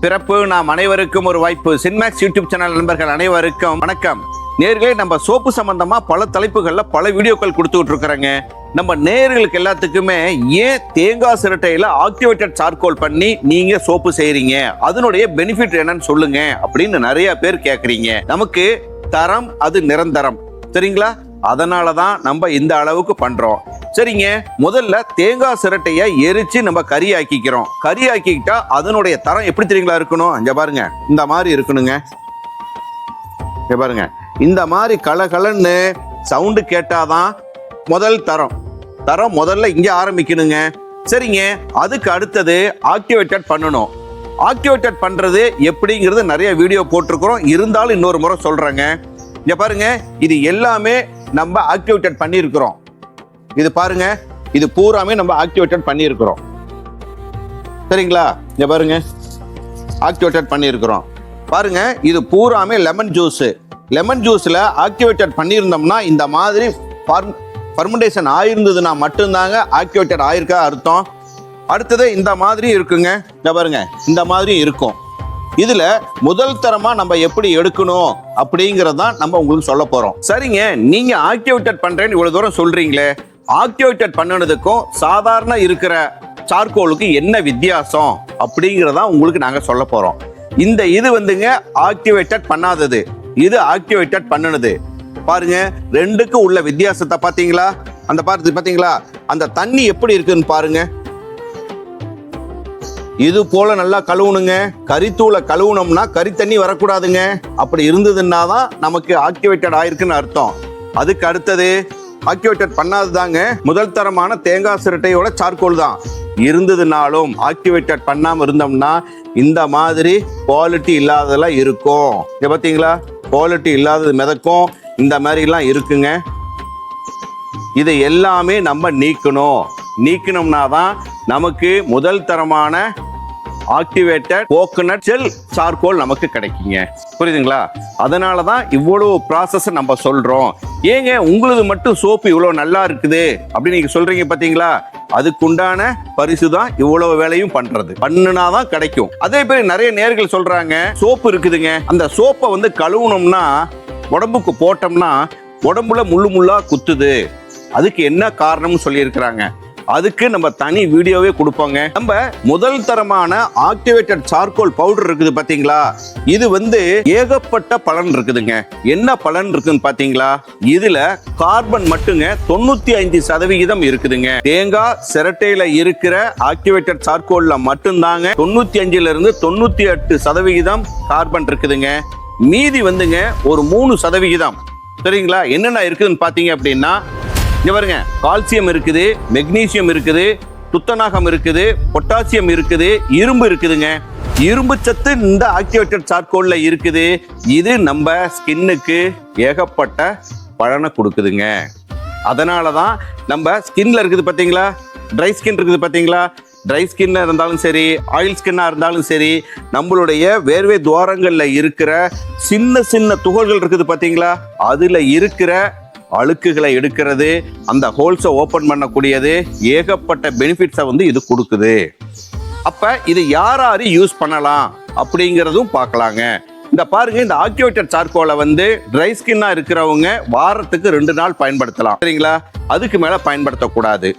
பிறப்பு நாம் அனைவருக்கும் ஒரு வாய்ப்பு. சின்மேக்ஸ் யூடியூப் சேனல் நண்பர்கள் அனைவருக்கும் வணக்கம். நேர்களே, நம்ம சோப்பு சம்பந்தமா பல தலைப்புகள்ல பல வீடியோக்கள் கொடுத்துட்டு இருக்கிறாங்க. நம்ம நேர்களுக்கு எல்லாத்துக்குமே ஏன் தேங்காய் சிரட்டையில ஆக்டிவேட்டட் சார்கோல் பண்ணி நீங்க சோப்பு செய்றீங்க, அதனுடைய பெனிஃபிட் என்னன்னு சொல்லுங்க அப்படின்னு நிறைய பேர் கேக்குறீங்க. நமக்கு தரம் அது நிரந்தரம், சரிங்களா? அதனாலதான் நம்ம இந்த அளவுக்கு பண்றோம். சரிங்க, முதல்ல தேங்காய் சிரட்டைய எரிச்சு நம்ம கறி ஆக்கிக்கிறோம். கறி ஆக்கிக்கிட்டா அதனுடைய தரம் எப்படி தெரியுங்களா இருக்கணும்? இங்க பாருங்க, இந்த மாதிரி இருக்கணுங்க. இங்க பாருங்க, இந்த மாதிரி கலகலன்னு சவுண்டு கேட்டாதான் முதல் தரம் முதல்ல இங்க ஆரம்பிக்கணுங்க. சரிங்க, அதுக்கு அடுத்தது ஆக்டிவேட்டட் பண்ணணும். ஆக்டிவேட்டட் பண்றது எப்படிங்கிறது நிறைய வீடியோ போட்டிருக்கிறோம், இருந்தாலும் இன்னொரு முறை சொல்றேங்க. இங்க பாருங்க, இது எல்லாமே நம்ம ஆக்டிவேட்டட் பண்ணியிருக்கிறோம். இது பாருங்க, இது பூராமே நம்ம ஆக்டிவேட்டட் பண்ணியிருக்கிறோம். சரிங்களா? இங்க பாருங்க, ஆக்டிவேட்டட் பண்ணியிருக்கிறோம். பாருங்க, இது பூராமே லெமன் ஜூஸ். லெமன் ஜூஸ்ல ஆக்டிவேட்டட் பண்ணியிருந்தோம்னா இந்த மாதிரி ஃபர்மெண்டேஷன் ஆயிருந்ததுன்னா மட்டும்தாங்க ஆக்டிவேட்டட் ஆயிருக்கா அர்த்தம். அடுத்தது இந்த மாதிரி இருக்குங்க. இங்க பாருங்க, இந்த மாதிரி இருக்கும். இதுல முதல் தரமா நம்ம எப்படி எடுக்கணும் அப்படிங்கறதான் நம்ம உங்களுக்கு சொல்ல போறோம். சரிங்க, நீங்க ஆக்டிவேட்டட் பண்றேன்னு இவ்வளவு தூரம் சொல்றீங்களே, ஆக்டிவேட்டட் பண்ணனதுக்கும் சாதாரண இருக்கிற சார்கோலுக்கு என்ன வித்தியாசம் அப்படிங்கறதா உங்களுக்கு நாங்க சொல்ல போறோம். இது வந்துங்க ஆக்டிவேட்டட் பண்ணாதது, இது ஆக்டிவேட்டட் பண்ணுனது. பாருங்க, ரெண்டுக்கு உள்ள வித்தியாசத்தை பாத்தீங்களா? பாத்தீங்களா அந்த தண்ணி எப்படி இருக்குன்னு பாருங்க. இது போல நல்லா கழுவுணுங்க. கறித்தூளை கழுவுனோம்னா கறி தண்ணி வரக்கூடாதுங்க. அப்படி இருந்ததுன்னா தான் நமக்கு ஆக்டிவேட்டட் ஆயிருக்குன்னு அர்த்தம். அதுக்கு அடுத்தது ஆக்டிவேட்டட் பண்ணாததாங்க முதல் தரமான தேங்காய் சிரட்டையோட சார்கோல் தான். இருந்ததுனாலும் ஆக்டிவேட்டட் பண்ணாம இருந்தோம்னா இந்த மாதிரி குவாலிட்டி இல்லாததெல்லாம் இருக்கும். இங்க பாத்தீங்களா, குவாலிட்டி இல்லாதது மிதக்கும், இந்த மாதிரி எல்லாம் இருக்குங்க. இதை எல்லாமே நம்ம நீக்கணும்னா தான் நமக்கு முதல் தரமான ஆக்டிவேட்டட் கோகனட் ஷெல் சார்கோல் நமக்கு கிடைக்குங்க. புரியுதுங்களா? அதனாலதான் இவ்வளவு ப்ராசஸ் நம்ம சொல்றோம். ஏங்க உங்களது மட்டும் சோப்பு இவ்வளவு நல்லா இருக்குது அப்படின்னு நீங்க சொல்றீங்க பாத்தீங்களா? அதுக்குண்டான பரிசு தான் இவ்வளவு வேலையும் பண்ணுனாதான் கிடைக்கும். அதே பேர் நிறைய நேர்கள் சொல்றாங்க, சோப்பு இருக்குதுங்க, அந்த சோப்பை கழுவுனோம்னா உடம்புக்கு போட்டோம்னா உடம்புல முள்ளா குத்துது, அதுக்கு என்ன காரணம்னு சொல்லி இருக்கிறாங்க. அதுக்கு நம்ம தனி வீடியோவே கொடுப்போங்க. நம்ம முதல் தரமான ஆக்டிவேட்டட் சார்கோல் பவுடர் இருக்குது பாத்தீங்களா? இது ஏகப்பட்ட பலன் இருக்குதுங்க. என்ன பலன் இருக்குன்னு பாத்தீங்களா? இதுல கார்பன் மட்டுங்க 95% இருக்குதுங்க. தேங்காய் சிரட்டையில இருக்கிற ஆக்டிவேட்டட் சார்கோல்ல மட்டும்தாங்க 95ல இருந்து 98% கார்பன் இருக்குதுங்க. மீதி ஒரு 3%. சரிங்களா? என்னென்ன இருக்குதுன்னு பாத்தீங்க அப்படின்னா, இங்க பாருங்க, கால்சியம் இருக்குது, மெக்னீசியம் இருக்குது, துத்தநாகம் இருக்குது, பொட்டாசியம் இருக்குது, இரும்பு இருக்குதுங்க. இரும்பு சத்து இந்த ஆக்டிவேட்டட் சார்கோல்ல இருக்குது. இது நம்ம ஸ்கின்னுக்கு ஏகப்பட்ட பலனை கொடுக்குதுங்க. அதனாலதான் நம்ம ஸ்கின்ல இருக்குது பாத்தீங்களா, ட்ரை ஸ்கின் இருக்குது பாத்தீங்களா? ட்ரை ஸ்கின்னா இருந்தாலும் சரி, ஆயில் ஸ்கின்னா இருந்தாலும் சரி, நம்மளுடைய வேர்வை துவாரங்கள்ல இருக்கிற சின்ன சின்ன துகள்கள் இருக்குது பாத்தீங்களா, அதுல இருக்கிற அழுக்குகளை எடுக்கிறது, அந்த ஹோல்ஸை ஓபன் பண்ணக்கூடியது, ஏகப்பட்ட பெனிஃபிட்ஸை இது கொடுக்குது. அப்ப இது யாரு யூஸ் பண்ணலாம் அப்படிங்கிறதும் பார்க்கலாங்க. இந்த பாருங்க, இந்த ஆக்டிவேட்டட் சார்கோலை ட்ரை ஸ்கின்னா இருக்கிறவங்க வாரத்துக்கு 2 நாள் பயன்படுத்தலாம். சரிங்களா? அதுக்கு மேல பயன்படுத்தக்கூடாது.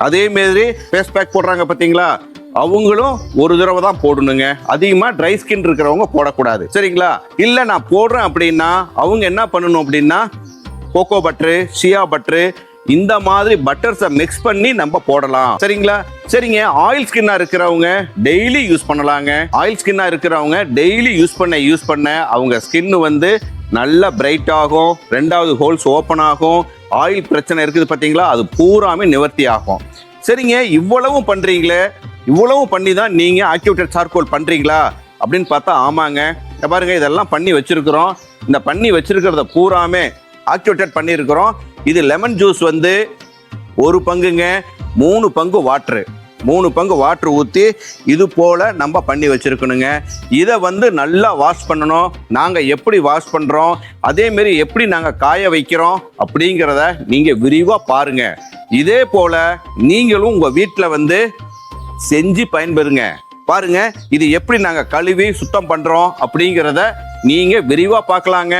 அதே மாதிரி ஃபேஸ் பேக் போடுறாங்க பாத்தீங்களா, அவங்களும் ஒரு தடவை தான் போடணுங்க. அதிகமா ட்ரை ஸ்கின் இருக்கிறவங்க போடக்கூடாது. சரிங்களா? இல்ல நான் போடுறேன் அப்படின்னா அவங்க என்ன பண்ணணும் அப்படின்னா, கோகோ பட்டரு, ஷியா பட்டரு, இந்த மாதிரி பட்டர்ஸை மிக்ஸ் பண்ணி நம்ம போடலாம். சரிங்களா? சரிங்க, ஆயில் ஸ்கின்னா இருக்கிறவங்க டெய்லி யூஸ் பண்ணலாங்க. ஆயில் ஸ்கின்னா இருக்கிறவங்க டெய்லி யூஸ் பண்ண அவங்க ஸ்கின் நல்லா பிரைட் ஆகும், 2வது ஹோல்ஸ் ஓப்பன் ஆகும், ஆயில் பிரச்சனை இருக்குது பாத்தீங்களா, அது பூராமே நிவர்த்தி ஆகும். சரிங்க, இவ்வளவும் பண்றீங்களே, இவ்வளவு பண்ணி தான் நீங்க ஆக்டிவேட்டட் சார்கோல் பண்றீங்களா அப்படின்னு பார்த்தா ஆமாங்க. பாருங்க, இதெல்லாம் பண்ணி வச்சிருக்கிறோம். இந்த பண்ணி வச்சிருக்கிறத பூராமே ஆக்டிவேட்டட் பண்ணியிருக்கிறோம். இது லெமன் ஜூஸ் 1 பங்குங்க, 3 பங்கு வாட்டரு, 3 பங்கு வாட்டர் ஊற்றி இது போல நம்ம பண்ணி வச்சிருக்கணுங்க. இதை நல்லா வாஷ் பண்ணணும். நாங்கள் எப்படி வாஷ் பண்ணுறோம், அதேமாரி எப்படி நாங்கள் காய வைக்கிறோம் அப்படிங்கிறத நீங்கள் விரிவாக பாருங்க. இதே போல நீங்களும் உங்கள் வீட்டில் செஞ்சு பயன்பெறுங்க. பாருங்க இது எப்படி நாங்க கழுவி சுத்தம் பண்றோம் அப்படிங்கிறத நீங்க விரிவா பார்க்கலாங்க.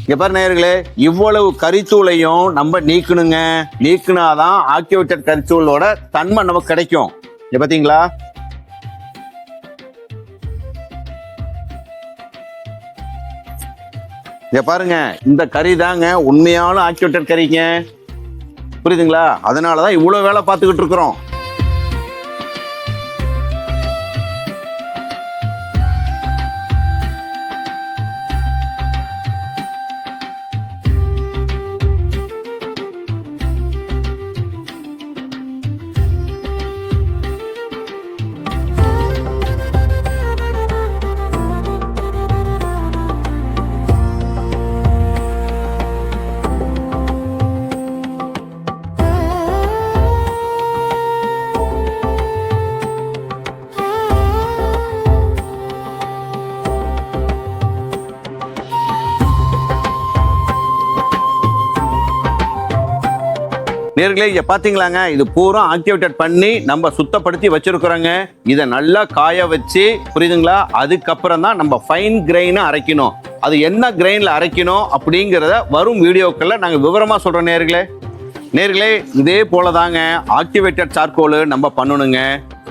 இங்க பாரு நேயர்களே, இவ்வளவு கரித்தூளையும் நம்ம நீக்கணுங்க. நீக்கினாதான் ஆக்டிவேட்டட் கரித்தூளோட தன்மை நமக்கு கிடைக்கும். இங்க பாத்தீங்களா, இங்க பாருங்க, இந்த கறி தாங்க உண்மையான ஆக்டிவேட்டட் கறிங்க. புரியுதுங்களா? அதனாலதான் இவ்வளவு வேலை பார்த்துக்கிட்டு இருக்கிறோம். நேர்களே, இங்க பாத்தீங்களாங்க, இது பூரா ஆக்டிவேட்டட் பண்ணி நம்ம சுத்தப்படுத்தி வச்சிருக்கிறோங்க. இதை நல்லா காய வச்சு, புரியுதுங்களா, அதுக்கப்புறம் தான் நம்ம ஃபைன் கிரைனை அரைக்கணும். அது என்ன கிரைன்ல அரைக்கணும் அப்படிங்கிறத வரும் வீடியோக்கள்ல நாங்க விவரமா சொல்றோம். நேர்களே, இதே போலதாங்க ஆக்டிவேட்டட் சார்கோல் நம்ம பண்ணணுங்க.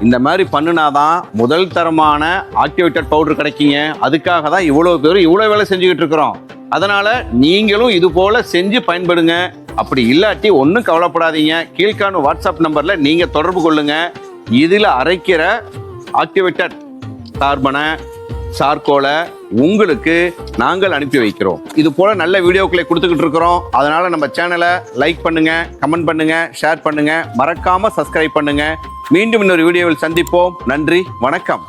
இந்த மாதிரி பண்ணுனாதான் முதல் தரமான ஆக்டிவேட்டட் பவுடர் கிடைக்குங்க. அதுக்காக தான் இவ்வளவு பேர் இவ்வளவு வேலை செஞ்சுக்கிட்டு இருக்கிறோம். அதனால நீங்களும் இது போல செஞ்சு பயன்படுங்க. அப்படி இல்லாட்டி ஒன்றும் கவலைப்படாதீங்க. கீழ்காணும் வாட்ஸ்அப் நம்பர்ல நீங்க தொடர்பு கொள்ளுங்க. இதுல அரைக்கிற ஆக்டிவேட்டட் கார்பனை சார்கோலை உங்களுக்கு நாங்கள் அனுப்பி வைக்கிறோம். இது போல நல்ல வீடியோக்களை கொடுத்துக்கிட்டு இருக்கிறோம். அதனால நம்ம சேனலை லைக் பண்ணுங்க, கமெண்ட் பண்ணுங்க, ஷேர் பண்ணுங்க, மறக்காம சப்ஸ்கிரைப் பண்ணுங்க. மீண்டும் இன்னொரு வீடியோவில் சந்திப்போம். நன்றி, வணக்கம்.